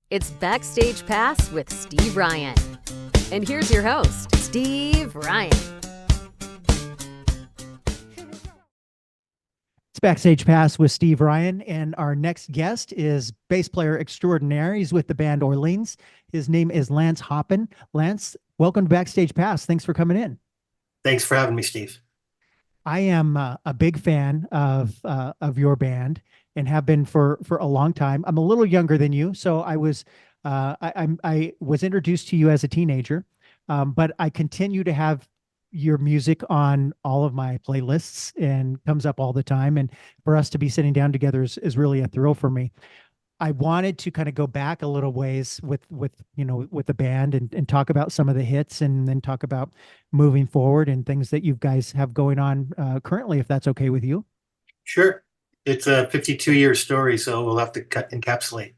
It's Backstage Pass with Steve Ryan. And here's your host, Steve Ryan. It's Backstage Pass with Steve Ryan, and our next guest is bass player extraordinaire. He's with the band Orleans. His name is Lance Hoppen. Lance, welcome to Backstage Pass. Thanks for coming in. Thanks for having me, Steve. I am a big fan of your band and have been for a long time. I'm a little younger than you, so I was introduced to you as a teenager, but I continue to have your music on all of my playlists and comes up all the time. And for us to be sitting down together is really a thrill for me. I wanted to kind of go back a little ways with the band and talk about some of the hits and then talk about moving forward and things that you guys have going on currently, if that's okay with you. Sure. It's a 52-year story, so we'll have to encapsulate.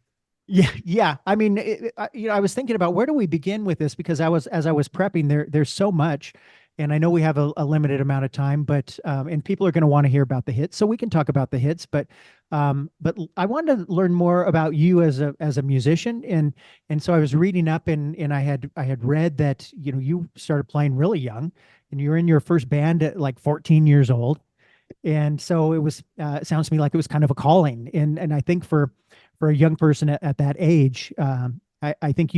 Yeah, yeah. I mean, I was thinking about where do we begin with this because as I was prepping, there's so much, and I know we have a limited amount of time, but and people are going to want to hear about the hits, so we can talk about the hits. But I wanted to learn more about you as a musician, and so I was reading up, and I had read that you started playing really young, and you were in your first band at like 14 years old, and so it sounds to me like it was kind of a calling, and I think for a young person at that age, I think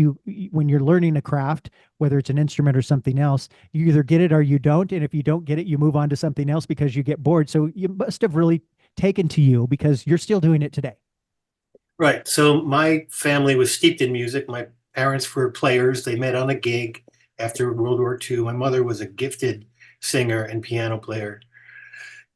when you're learning a craft, whether it's an instrument or something else, you either get it or you don't. And if you don't get it, you move on to something else because you get bored. So you must have really taken to you because you're still doing it today. Right. So my family was steeped in music. My parents were players. They met on a gig after World War II. My mother was a gifted singer and piano player,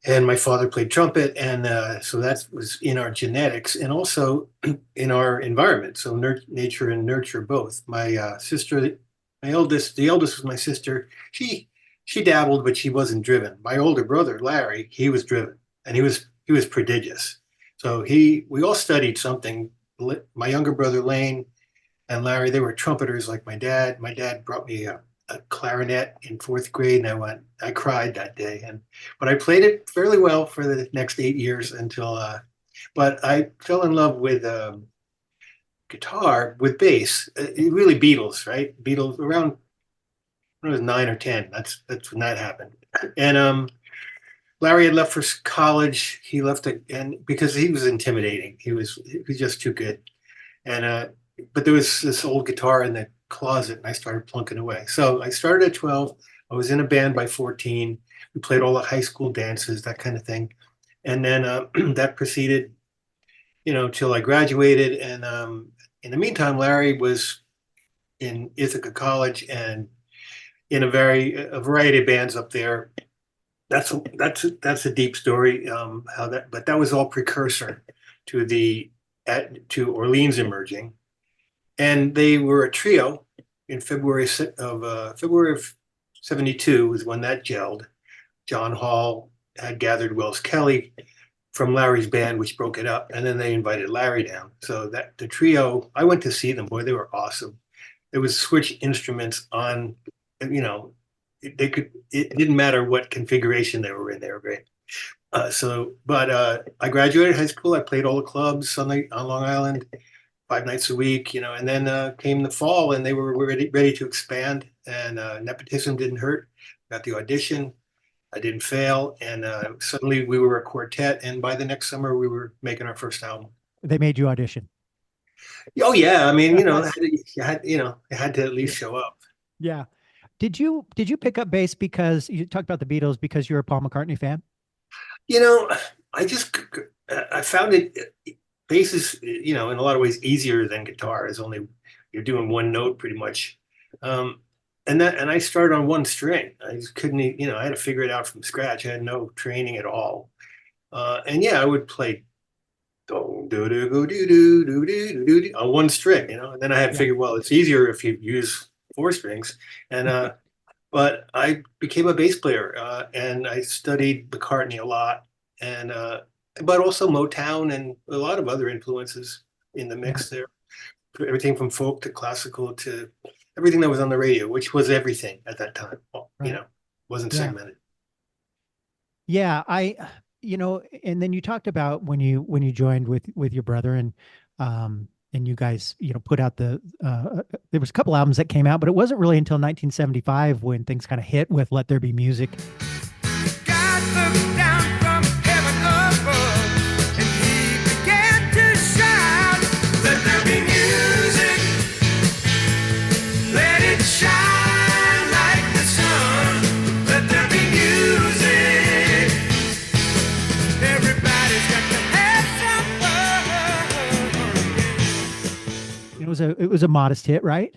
and my father played trumpet. And so that was in our genetics and also in our environment. So nature and nurture both. My sister, the eldest was my sister. She dabbled, but she wasn't driven. My older brother, Larry, he was driven, and he was prodigious. So we all studied something. My younger brother, Lane, and Larry, they were trumpeters like my dad. My dad brought me a clarinet in fourth grade, and I cried that day. But I played it fairly well for the next 8 years until, but I fell in love with guitar, with bass. Really Beatles, right? Beatles around when I was 9 or 10. That's when that happened. And Larry had left for college. He left and because he was intimidating. He was just too good. And but there was this old guitar in the closet, and I started plunking away. So I started at 12. I was in a band by 14. We played all the high school dances, that kind of thing. And then that proceeded, till I graduated. And in the meantime, Larry was in Ithaca College and in a variety of bands up there. That's a deep story. But that was all precursor to to Orleans emerging, and they were a trio in February of '72 was when that gelled. John Hall had gathered Wells Kelly from Larry's band, which broke it up, and then they invited Larry down. So that the trio, I went to see them. Boy, they were awesome. It was switch instruments on, you know, it didn't matter what configuration they were in, they were great. But I graduated high school. I played all the clubs on Long Island, 5 nights a week, and then came the fall, and they were ready to expand, and nepotism didn't hurt. Got the audition. I didn't fail, and suddenly we were a quartet, and by the next summer we were making our first album. They made you audition. Oh yeah, I mean, it had to at Yeah. least show up. Yeah. Did you pick up bass because you talked about the Beatles because you're a Paul McCartney fan? You know, I just I found bass is, in a lot of ways easier than guitar. Is only you're doing one note pretty much. Um, and I started on one string. I just couldn't, I had to figure it out from scratch. I had no training at all. And yeah, I would play do do do do do do do do on one string, and then I had to Yeah. figure, well, it's easier if you use four strings. And but I became a bass player, and I studied McCartney a lot, and but also Motown and a lot of other influences in the Yeah. mix there. Everything from folk to classical to everything that was on the radio, which was everything at that time. Well, Right. wasn't Yeah. segmented. Yeah, and then you talked about when you joined with your brother, and and you guys, put out there was a couple albums that came out, but it wasn't really until 1975 when things kind of hit with Let There Be Music. God looked down from heaven above, and he began to shout, "Let there be music, let it shine like the sun, let there be music, everybody's got to have some fun." It was a modest hit, right?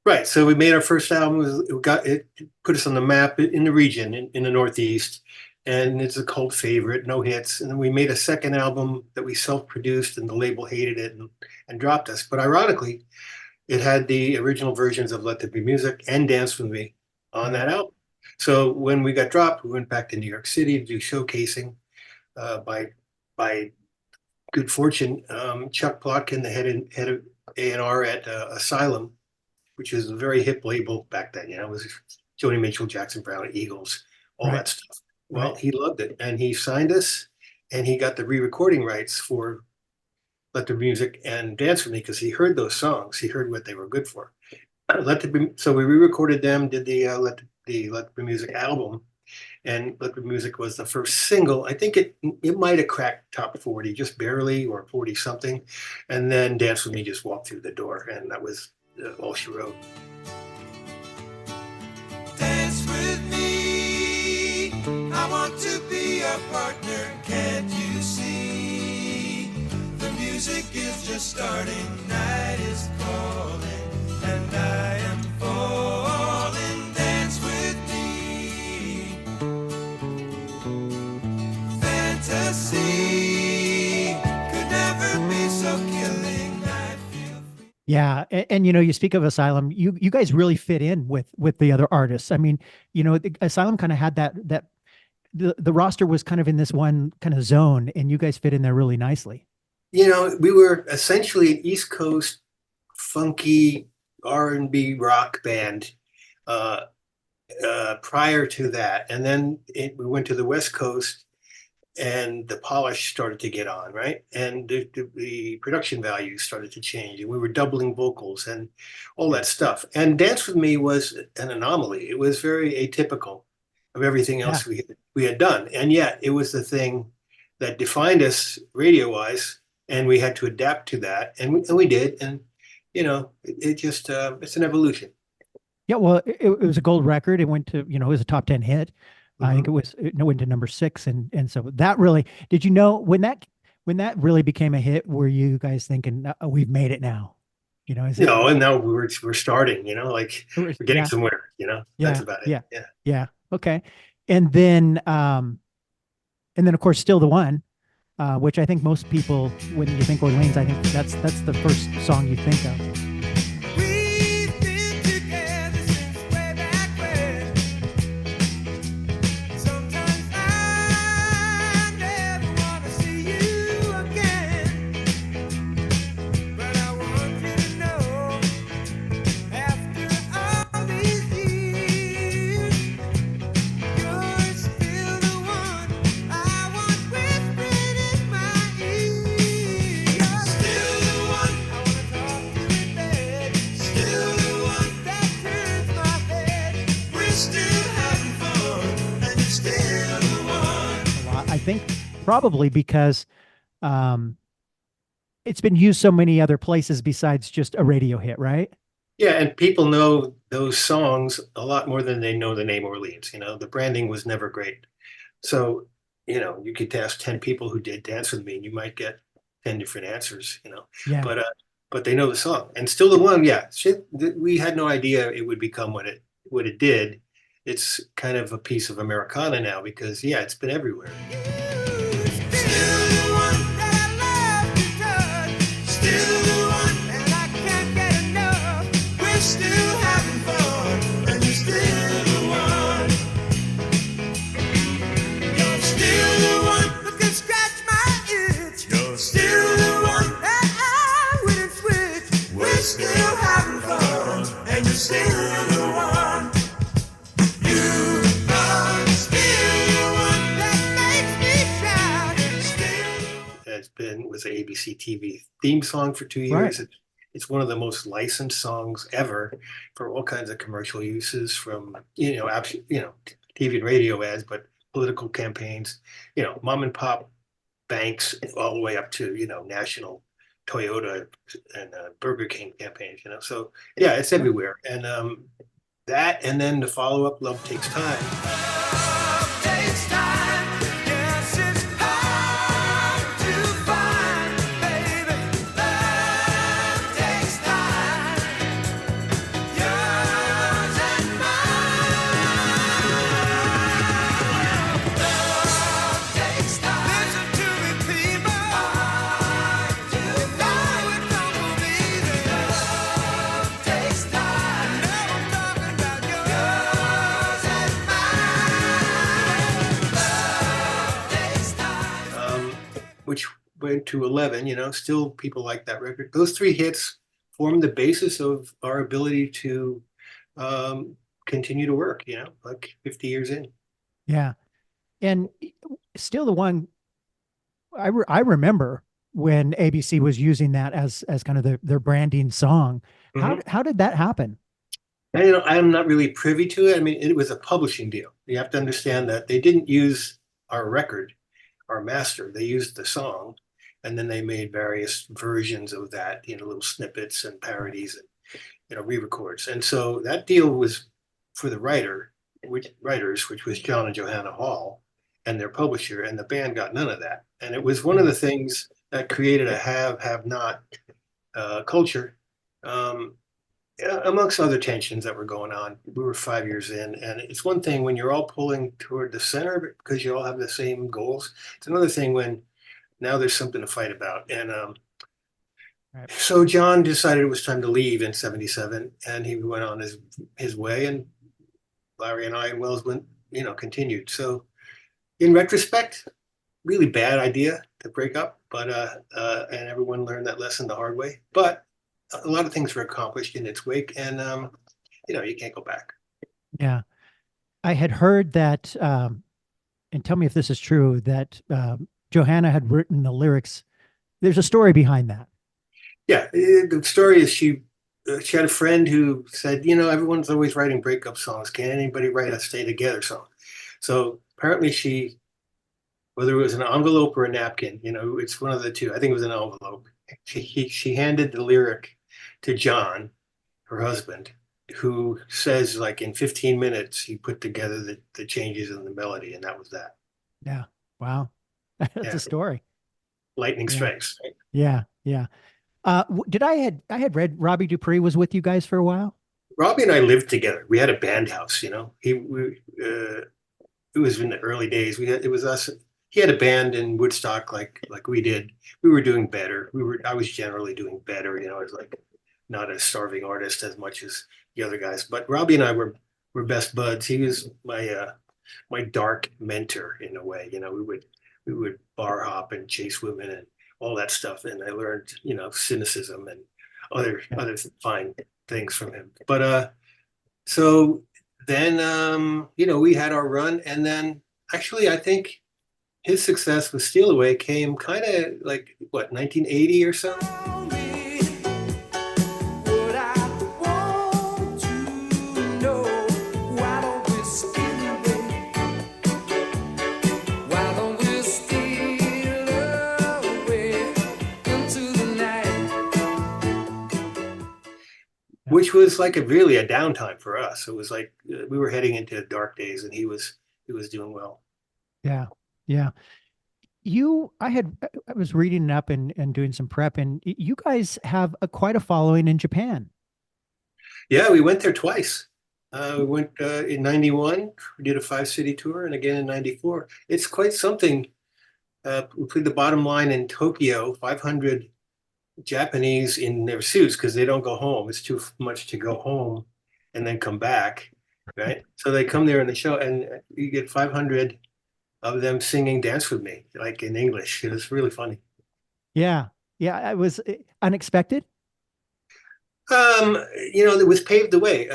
Right. So we made our first album. It put us on the map in the region in the Northeast, and it's a cult favorite. No hits. And then we made a second album that we self-produced, and the label hated it and dropped us. But ironically, it had the original versions of Let There Be Music and Dance With Me on that album. So when we got dropped, we went back to New York City to do showcasing. By good fortune, Chuck Plotkin, the head of A&R at Asylum, which was a very hip label back then. It was Joni Mitchell, Jackson Browne, Eagles, all that stuff. Well, he loved it, and he signed us, and he got the re-recording rights for Let There Be Music and Dance With Me because he heard those songs. He heard what they were good for. So we re-recorded them, did the Let There Be Music album, and Let There Be Music was the first single. I think it might have cracked top 40, just barely, or 40 something, and then Dance With Me just walked through the door, and that was all she wrote. Dance with me, I want to be a partner, can't you see? The music is just starting, night is calling, and I am falling. Dance with me, fantasy could never be so killing. Yeah. And you speak of Asylum, you guys really fit in with the other artists. I mean, Asylum kind of had that the roster was kind of in this one kind of zone, and you guys fit in there really nicely. We were essentially an East Coast funky R&B rock band prior to that. And then we went to the West Coast, and the polish started to get on, right? And the production values started to change, and we were doubling vocals and all that stuff. And Dance With Me was an anomaly. It was very atypical of everything else we had done. And yet it was the thing that defined us radio-wise, and we had to adapt to that. And we did. And, it just, it's an evolution. Yeah, well, it was a gold record. It went to, it was a top 10 hit. I think it went to number 6. And so that really, did you know when that really became a hit, were you guys thinking, we've made it now? And now we're starting, we're getting somewhere, that's about it. Yeah. Okay. And then of course, Still the One, which I think most people, when you think Orleans, I think that's the first song you think of. Probably because it's been used so many other places besides just a radio hit, right? Yeah, and people know those songs a lot more than they know the name Orleans. The branding was never great. So, you could ask 10 people who did Dance With Me, and you might get 10 different answers, Yeah. But they know the song. And Still the One, we had no idea it would become what it did. It's kind of a piece of Americana now because, it's been everywhere. the ABC TV theme song for 2 years. Right. It's one of the most licensed songs ever for all kinds of commercial uses, from TV and radio ads, but political campaigns, mom and pop banks, all the way up to national Toyota and Burger King campaigns. So yeah, it's everywhere. And that, and then the follow up, Love Takes Time. Love takes time. Yes, it's hard to find, baby. Love takes time. Yours and mine. Love takes time. Listen to me, people. You know it don't be easy. Love takes time. Now I'm talking about yours and mine. Love takes time. Which went to 11, still people like that record. Those three hits formed the basis of our ability to continue to work, like 50 years in. Yeah. And still the one I remember when ABC was using that as kind of their branding song. How did that happen? And, I'm not really privy to it. I mean, it was a publishing deal. You have to understand that they didn't use our record, our master. They used the song, and then they made various versions of that, little snippets and parodies and, re-records. And so that deal was for the writers, which was John and Johanna Hall, and their publisher, and the band got none of that. And it was one of the things that created a have not culture. Amongst other tensions that were going on. We were 5 years in, and it's one thing when you're all pulling toward the center because you all have the same goals. It's another thing when now there's something to fight about. And Right. so John decided it was time to leave in 77, and he went on his way, and Larry and I and Wells continued. So in retrospect, really bad idea to break up, but and everyone learned that lesson the hard way. But a lot of things were accomplished in its wake, and you can't go back. Yeah. I had heard that, and tell me if this is true, that Johanna had written the lyrics. There's a story behind that. Yeah, the story is she had a friend who said, everyone's always writing breakup songs. Can anybody write a Stay Together song? So apparently she, whether it was an envelope or a napkin, it's one of the two. I think it was an envelope. She handed the lyric to John, her husband, who says, like, in 15 minutes, he put together the changes in the melody, and that was that. Yeah. Wow. That's Yeah. a story. Lightning Yeah. strikes. Right? Yeah. Yeah. I had read Robbie Dupree was with you guys for a while. Robbie and I lived together. We had a band house, it was in the early days. It was us. He had a band in Woodstock, like we did. We were doing better. I was generally doing better. I was like not a starving artist as much as the other guys. But Robbie and I were best buds. He was my dark mentor in a way. We would bar hop and chase women and all that stuff. And I learned, cynicism and other fine things from him. But so then we had our run, and then actually I think his success with Steal Away came kind of like 1980 or so. Tell me what I want to know. Why don't we steal away? Why don't we steal away into the night? Which was like really a downtime for us. It was like we were heading into dark days, and he was doing well. Yeah. Yeah. I was reading up and doing some prep, and you guys have quite a following in Japan. Yeah, we went there twice. We went in 91, we did a 5-city tour, and again in 94. It's quite something. We played the bottom line in Tokyo, 500 Japanese in their suits because they don't go home. It's too much to go home and then come back, right? So they come there in the show, and you get 500 of them singing Dance With Me, like in English. It was really funny. Yeah. Yeah. It was unexpected. It was paved the way.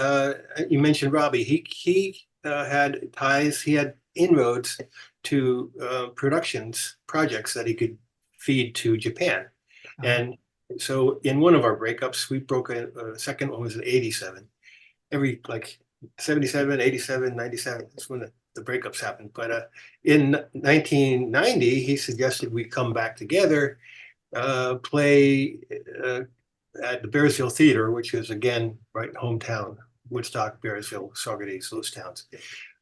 You mentioned Robbie. He had ties. He had inroads to projects that he could feed to Japan. And so in one of our breakups, we broke a second one was in 87. Every like 77, 87, 97, that's when the breakups happened. But in 1990, he suggested we come back together, play at the Bearsville Theater, which is again right hometown, Woodstock, Bearsville, Saugerties, those towns.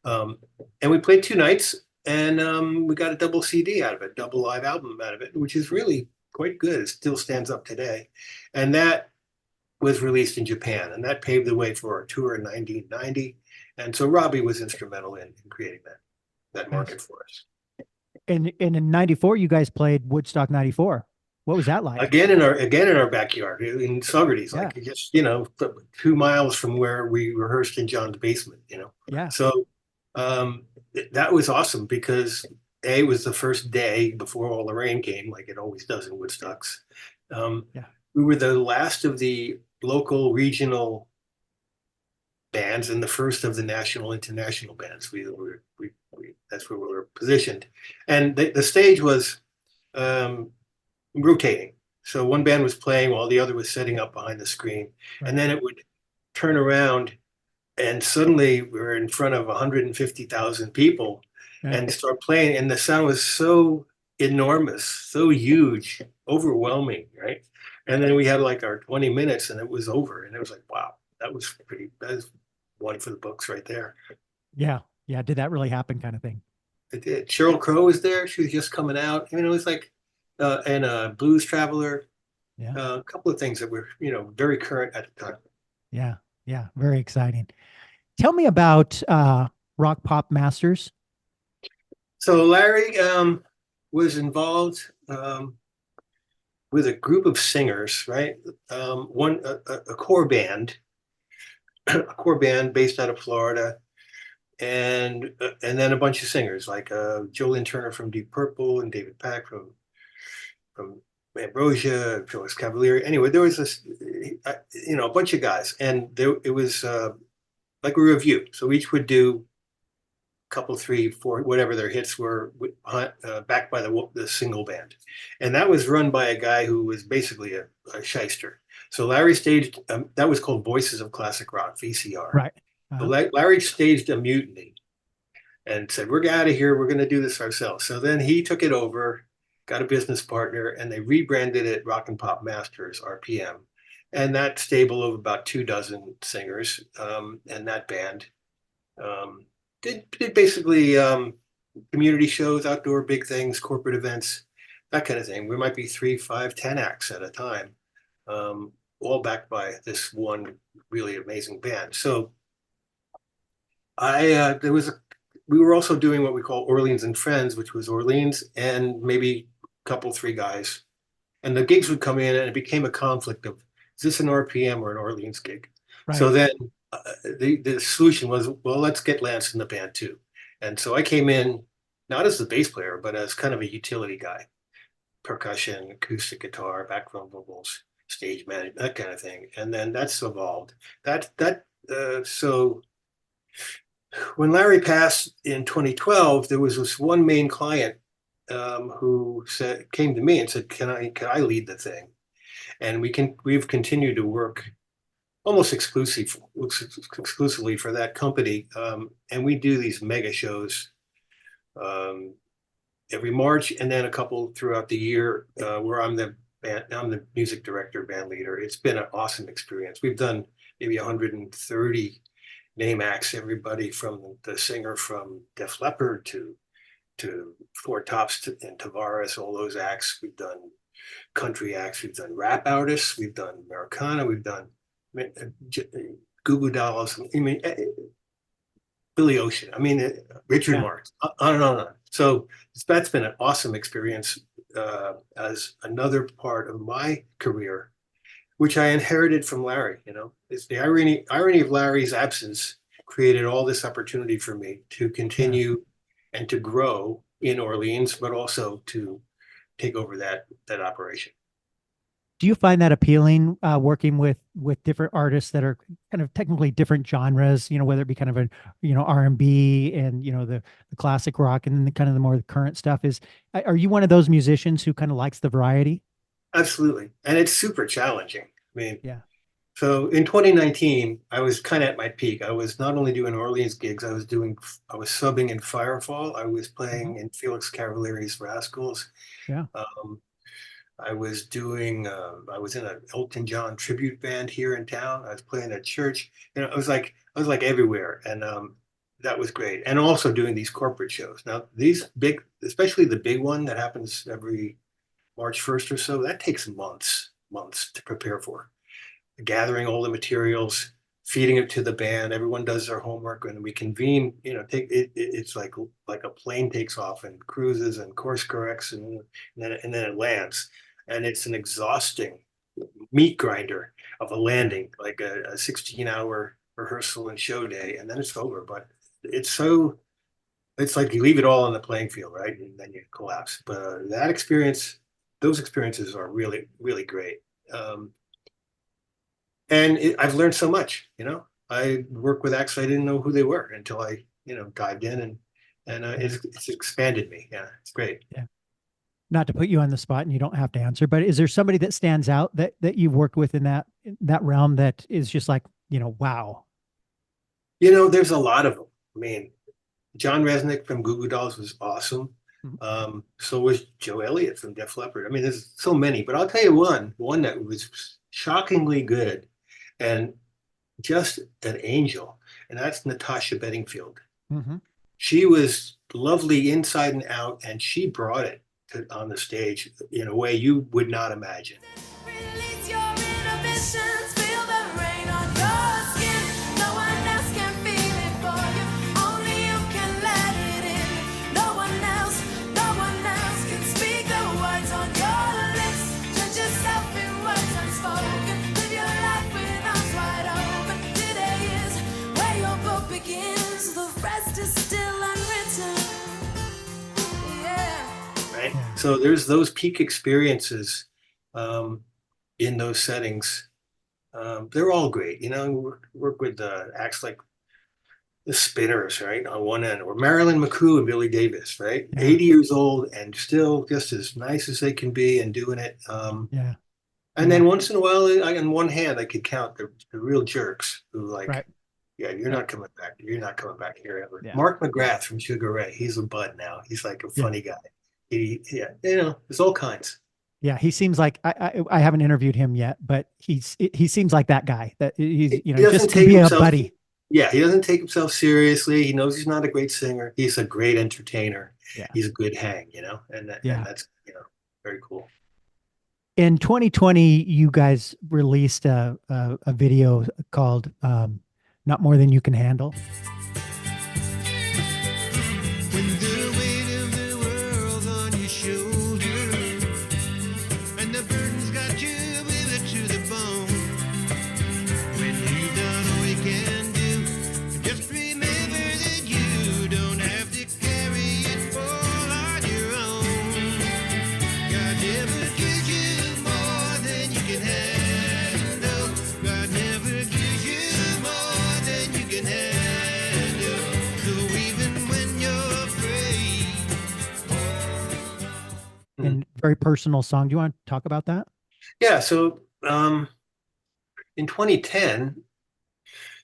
And we played 2 nights, and we got a double CD out of it, double live album out of it, which is really quite good. It still stands up today. And that was released in Japan, and that paved the way for our tour in 1990. And so Robbie was instrumental in creating that market for us. And in 94, you guys played Woodstock 94. What was that like? Again in our backyard in Saugerties, like just 2 miles from where we rehearsed in John's basement. Yeah. So that was awesome because it was the first day before all the rain came, like it always does in Woodstocks. We were the last of the local regional bands and the first of the national international bands. We that's where we were positioned, and the stage was rotating. So one band was playing while the other was setting up behind the screen, and then it would turn around, and suddenly we were in front of 150,000 people and start playing, and the sound was so enormous, so huge, overwhelming, right? And then we had like our 20 minutes and it was over, and it was like, wow, that was one for the books right there. Yeah. Did that really happen, kind of thing? It did. Sheryl Crow was there. She was just coming out. It was like, and Blues Traveler. A couple of things that were, very current at the time. Yeah. Very exciting. Tell me about Rock Pop Masters. So Larry was involved with a group of singers, right? A core band, based out of Florida, and then a bunch of singers like Jolene Turner from Deep Purple and David Pack from Ambrosia, Phyllis Cavalieri. Anyway, there was this, a bunch of guys, and it was like a review. So each would do a couple, 3, 4, whatever their hits were, backed by the single band. And that was run by a guy who was basically a shyster. So Larry staged, that was called Voices of Classic Rock, VCR. Right. So Larry staged a mutiny and said, we're out of here. We're going to do this ourselves. So then he took it over, got a business partner, and they rebranded it Rock and Pop Masters, RPM. And that stable of about 24 singers, and that band did basically community shows, outdoor big things, corporate events, that kind of thing. We might be 3, 5, 10 acts at a time, all backed by this one really amazing band. So we were also doing what we call Orleans and Friends, which was Orleans and maybe a couple, 3 guys. And the gigs would come in, and it became a conflict of, is this an RPM or an Orleans gig? Right. So then the solution was, well, let's get Lance in the band too. And so I came in, not as the bass player, but as kind of a utility guy, percussion, acoustic guitar, background vocals, stage management, that kind of thing. And then that's evolved. So when Larry passed in 2012, there was this one main client who came to me and said, can I lead the thing? And we've continued to work almost exclusively for that company. And we do these mega shows every March, and then a couple throughout the year where I'm the music director, band leader. It's been an awesome experience. We've done maybe 130 name acts, everybody from the singer from Def Leppard to Four Tops and Tavares, all those acts. We've done country acts, we've done rap artists, we've done Americana, we've done Goo Goo Dolls, Billy Ocean, Richard Marx, on and on and on. So that's been an awesome experience as another part of my career, which I inherited from Larry. It's the irony of Larry's absence created all this opportunity for me to continue and to grow in Orleans, but also to take over that operation. Do you find that appealing, working with different artists that are kind of technically different genres, whether it be kind of a, R&B and, the classic rock and then the kind of the more current stuff are you one of those musicians who kind of likes the variety? Absolutely. And it's super challenging. I mean, Yeah. so in 2019, I was kind of at my peak. I was not only doing Orleans gigs, I was subbing in Firefall. I was Hmm. playing in Felix Cavalleri's Rascals. Yeah. Um, I was in an Elton John tribute band here in town. I was playing at church. I was like everywhere. And that was great. And also doing these corporate shows. Now, these big, especially the big one that happens every March 1st or so, that takes months to prepare for. Gathering all the materials, feeding it to the band. Everyone does their homework, and we convene. It's like a plane takes off and cruises and course corrects, and then it lands, and it's an exhausting meat grinder of a landing, like a 16-hour rehearsal and show day, and then it's over. But it's like you leave it all on the playing field, right? And then you collapse. But those experiences are really, really great. Um, I've learned so much. I work with acts I didn't know who they were until I dived in, and Yeah. it's expanded me. Yeah, it's great. Yeah. Not to put you on the spot and you don't have to answer, but is there somebody that stands out that you've worked with in that realm that is just like, wow. There's a lot of them. I mean, John Resnick from Goo Goo Dolls was awesome. Mhm. So was Joe Elliott from Def Leppard. I mean, there's so many, but I'll tell you one that was shockingly good and just an angel, and that's Natasha Bedingfield. Mhm. She was lovely inside and out, and she brought it on the stage in a way you would not imagine. Release your inhibitions, feel the rain on your skin. No one else can feel it for you, only you can let it in. No one else can speak the words on your lips. Judge yourself in words unspoken. Live your life with arms wide open. Today is where your book begins. The rest is still unwritten. Yeah. Right? Yeah. So there's those peak experiences um, in those settings. They're all great. Work with acts like the Spinners, right, on one end, or Marilyn McCoo and Billy Davis, right? Yeah. 80 years old and still just as nice as they can be and doing it. Yeah. And Yeah. then once in a while, on one hand, I could count the real jerks who Right. yeah, you're Yep. not coming back. You're not coming back here ever. Yeah. Mark McGrath from Sugar Ray, he's a bud now. He's like a Yeah. funny guy. Yeah, there's all kinds. Yeah. He seems like I haven't interviewed him yet, but he seems like that guy that he's, He just doesn't to take be a himself. buddy. Yeah, he doesn't take himself seriously. He knows he's not a great singer. He's a great entertainer. Yeah. He's a good hang, Yeah. and that's very cool. In 2020, you guys released a video called Not More Than You Can Handle. When the weight of the world's on your shoulders and the burden's got you with it to the bone, when you've done all you can do, just remember that you don't have to carry it all on your own. God never gives you more than you can handle. God never gives you more than you can handle. So even when you're afraid. And very personal song. Do you want to talk about that? Yeah. So in 2010,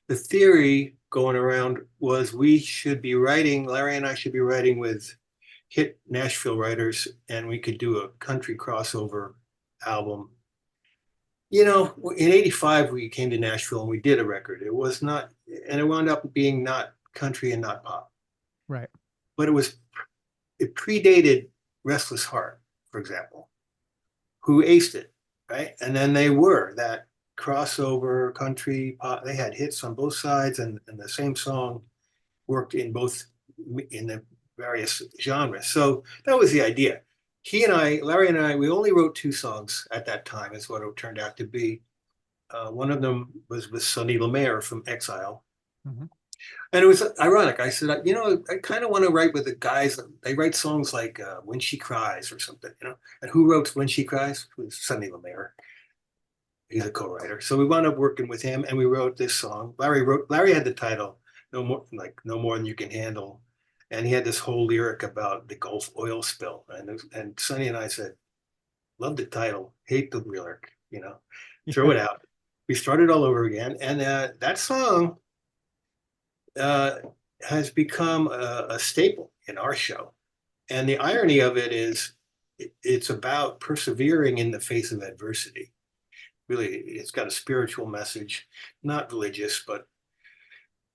the theory going around was Larry and I should be writing with hit Nashville writers, and we could do a country crossover album. In '85, we came to Nashville and we did a record. It was not, and it wound up being not country and not pop, Right. but it predated Restless Heart, for example, who aced it, right? And then they were that crossover country pop. They had hits on both sides, and the same song worked in the various genres. So that was the idea. Larry and I, we only wrote two songs at that time, is what it turned out to be. One of them was with Sonny Lemaire from Exile. Mhm. And it was ironic. I said, I kind of want to write with the guys. They write songs like When She Cries or something, And who wrote When She Cries? It was Sonny Lemaire. He's a co-writer. So we wound up working with him, and we wrote this song. Larry had the title No More Than You Can Handle, and he had this whole lyric about the Gulf oil spill. And Sonny and I said, love the title, hate the lyric, throw it out. We started all over again, and that song has become a staple in our show. And the irony of it is, it's about persevering in the face of adversity. Really, it's got a spiritual message, not religious, but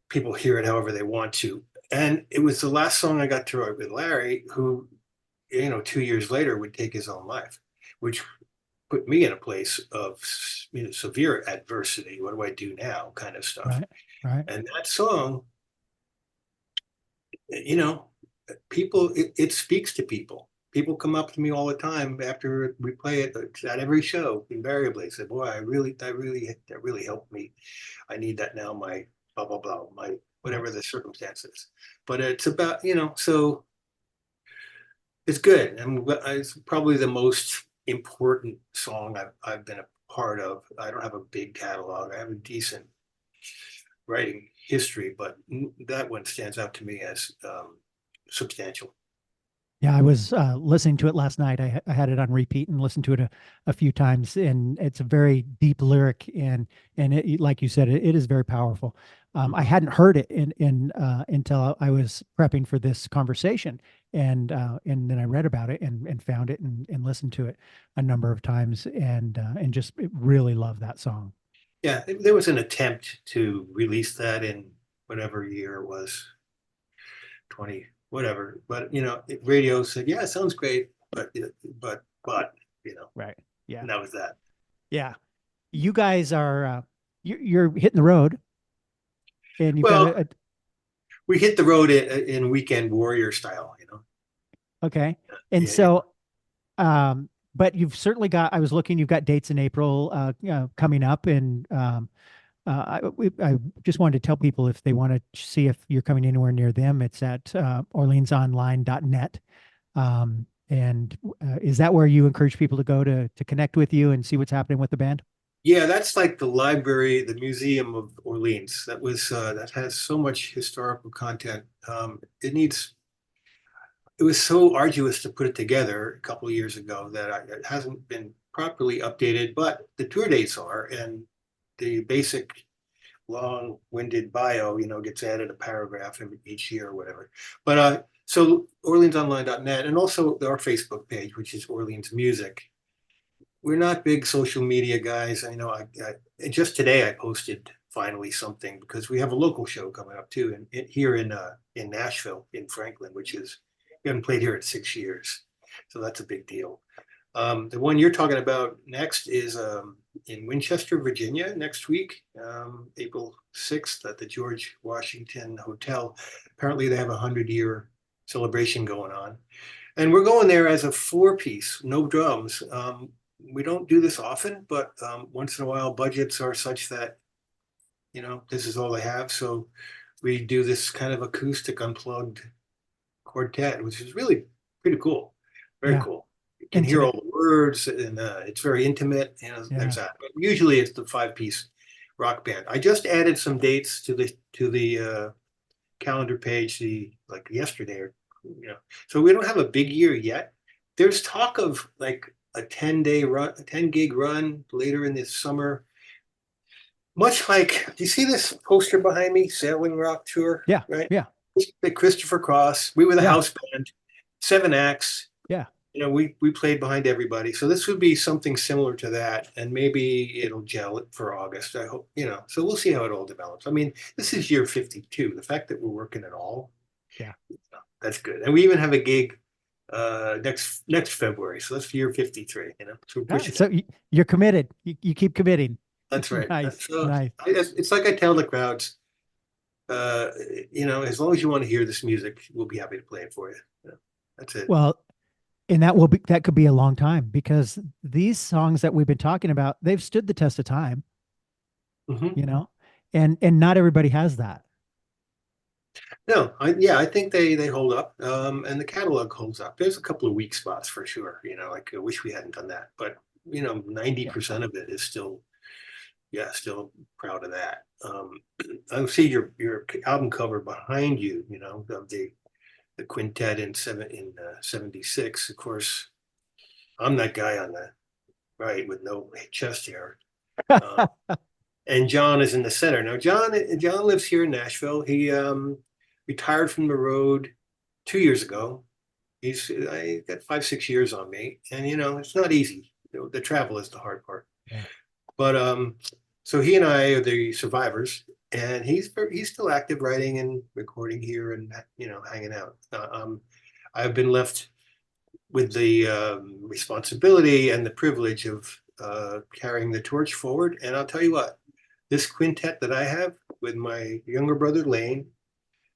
people hear it however they want to. And it was the last song I got to write with Larry, who, 2 years later would take his own life, which put me in a place of severe adversity. What do I do now? Kind of stuff. Right. And that song, people, it speaks to people. People come up to me all the time after we play it at every show, invariably say, boy, that really helped me. I need that now, my blah, blah, blah, my whatever the circumstances. But it's about, so it's good. And it's probably the most important song I've been a part of. I don't have a big catalog. I have a decent writing history, but that one stands out to me as substantial. Yeah, I was listening to it last night. I had it on repeat and listened to it a few times, and it's a very deep lyric, and it, like you said, it is very powerful. I hadn't heard it until I was prepping for this conversation, and then I read about it and found it and listened to it a number of times, and just really love that song. Yeah, there was an attempt to release that in whatever year it was, 20 whatever, but radio said, yeah, it sounds great, but Right. Yeah. and that was that. Yeah. You guys are you're hitting the road, and you've got we hit the road in weekend warrior style, okay. And Yeah. so but you've certainly got, I was looking, you've got dates in April coming up, and I just wanted to tell people, if they want to see if you're coming anywhere near them, it's at orleansonline.net. And is that where you encourage people to go to connect with you and see what's happening with the band? Yeah, that's like the library, the Museum of Orleans. That has so much historical content. It was so arduous to put it together a couple of years ago that it hasn't been properly updated, but the tour dates are, and the basic long-winded bio, gets added a paragraph each year or whatever. But so orleansonline.net, and also our Facebook page, which is Orleans Music. We're not big social media guys. I know. Just today I posted finally something, because we have a local show coming up too, and here in Nashville, in Franklin, which is, we haven't played here in 6 years, so that's a big deal. The one you're talking about next is in Winchester, Virginia, next week, April 6th, at the George Washington Hotel. Apparently they have a 100-year celebration going on. And we're going there as a 4-piece, no drums. We don't do this often, but once in a while, budgets are such that, this is all they have. So we do this kind of acoustic unplugged quartet, which is really pretty cool. Very cool. You can hear all the words, and it's very intimate. There's that. But usually it's the 5-piece rock band. I just added some dates to the calendar page, like yesterday, or So we don't have a big year yet. There's talk of like a 10-day run, a 10-gig run later in this summer. Much like, do you see this poster behind me? Sailing Rock Tour. Yeah. Right. Yeah. The Christopher Cross. We were the house band, 7 acts. Yeah. We played behind everybody. So this would be something similar to that, and maybe it'll gel for August. I hope, so we'll see how it all develops. I mean, this is year 52. The fact that we're working at all. Yeah. That's good. And we even have a gig next February. So that's year 53, So, so you're committed. You keep committing. That's right. Nice. So Nice. It's like I tell the crowds, as long as you want to hear this music, we'll be happy to play it for you. That's it. Well, and that could be a long time, because these songs that we've been talking about, they've stood the test of time. Mm-hmm. And not everybody has that. No, I think they hold up, and the catalog holds up. There's a couple of weak spots for sure. Like I wish we hadn't done that, but 90% of it is still yeah, still proud of that. I see your album cover behind you, you know, of the quintet in 76. Of course, I'm that guy on the right with no chest hair. And John is in the center. Now, John lives here in Nashville. He retired from the road 2 years ago. I got 5-6 years on me, and you know it's not easy. You know, the travel is the hard part. Yeah. But so he and I are the survivors, and he's still active, writing and recording here, and you know, hanging out. I've been left with the responsibility and the privilege of carrying the torch forward. And I'll tell you what, this quintet that I have with my younger brother Lane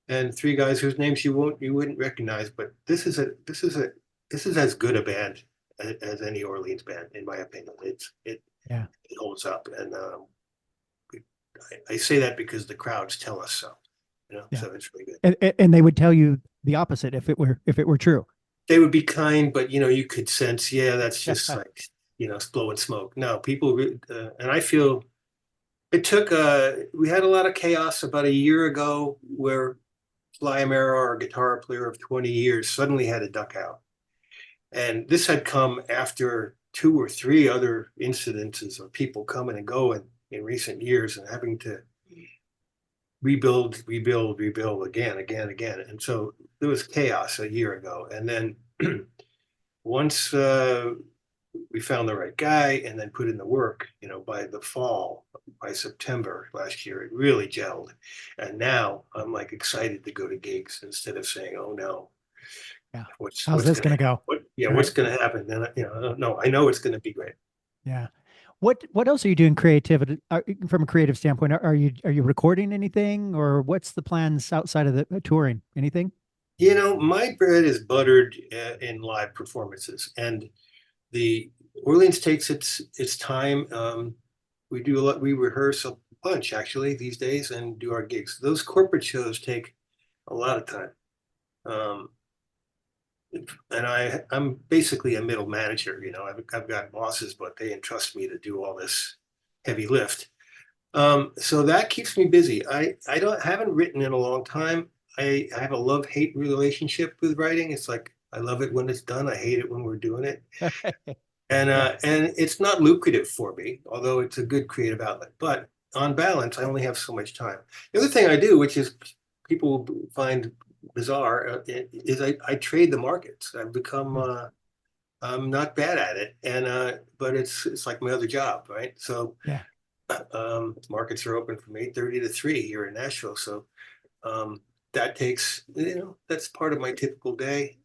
and three guys whose names you wouldn't recognize, but this is as good a band as any Orleans band, in my opinion. It holds up, and I say that because the crowds tell us so. You know, so it's really good. And they would tell you the opposite if it were true. They would be kind, but you know, you could sense, yeah, that's just like, you know, blowing smoke. No, people, and I feel it took. We had a lot of chaos about a year ago where Sly Amaro, our guitar player of 20 years, suddenly had to duck out. And this had come after 2 or 3 other incidences of people coming and going in recent years and having to rebuild again. And so there was chaos a year ago. And then once we found the right guy and then put in the work, you know, by the fall, by September last year, it really gelled. And now I'm like excited to go to gigs instead of saying, oh no. Yeah. How's this going to go? What's going to happen? Then, you know, no, I know it's going to be great. Yeah. What else are you doing creativity from a creative standpoint? Are you recording anything, or what's the plans outside of the touring? Anything? You know, my bread is buttered in live performances, and the Orleans takes its time. We do a lot. We rehearse a bunch actually these days and do our gigs. Those corporate shows take a lot of time. And I'm basically a middle manager. You know, I've got bosses, but they entrust me to do all this heavy lift. So that keeps me busy. I haven't written in a long time. I have a love-hate relationship with writing. It's like I love it when it's done. I hate it when we're doing it. And it's not lucrative for me, although it's a good creative outlet. But on balance, I only have so much time. The other thing I do, which is people find bizarre, is I trade the markets. I've become I'm not bad at it, and but it's like my other job, right? So markets are open from 8:30 to 3 here in Nashville. So that takes, you know, that's part of my typical day.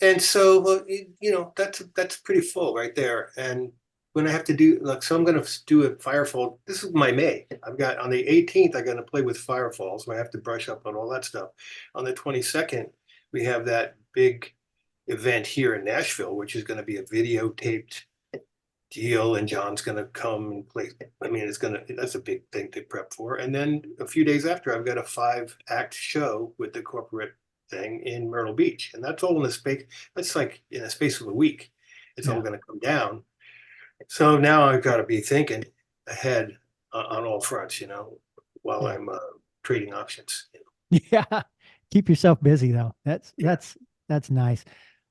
And so you know, that's pretty full right there. And when I have to do, like, so I'm going to do a Firefall. This is my May. I've got on the 18th, I'm going to play with Firefalls. So I have to brush up on all that stuff. On the 22nd, we have that big event here in Nashville, which is going to be a videotaped deal, and John's going to come and play. I mean, that's a big thing to prep for. And then a few days after, I've got a 5-act show with the corporate thing in Myrtle Beach, and that's all in the space. That's like in a space of a week. It's all going to come down. So now I've got to be thinking ahead on all fronts, you know, while I'm trading options. You know? Yeah, keep yourself busy though. That's nice.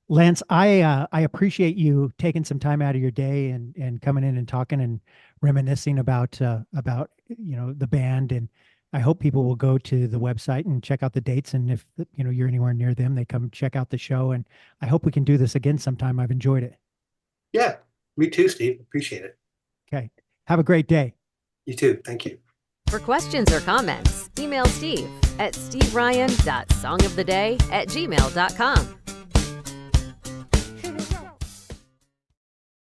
Lance, I appreciate you taking some time out of your day and coming in and talking and reminiscing about you know, the band. And I hope people will go to the website and check out the dates. And if, you know, you're anywhere near them, they come check out the show. And I hope we can do this again sometime. I've enjoyed it. Yeah, me too, Steve. Appreciate it. Okay. Have a great day. You too. Thank you. For questions or comments, email Steve at steveryan.songoftheday@gmail.com.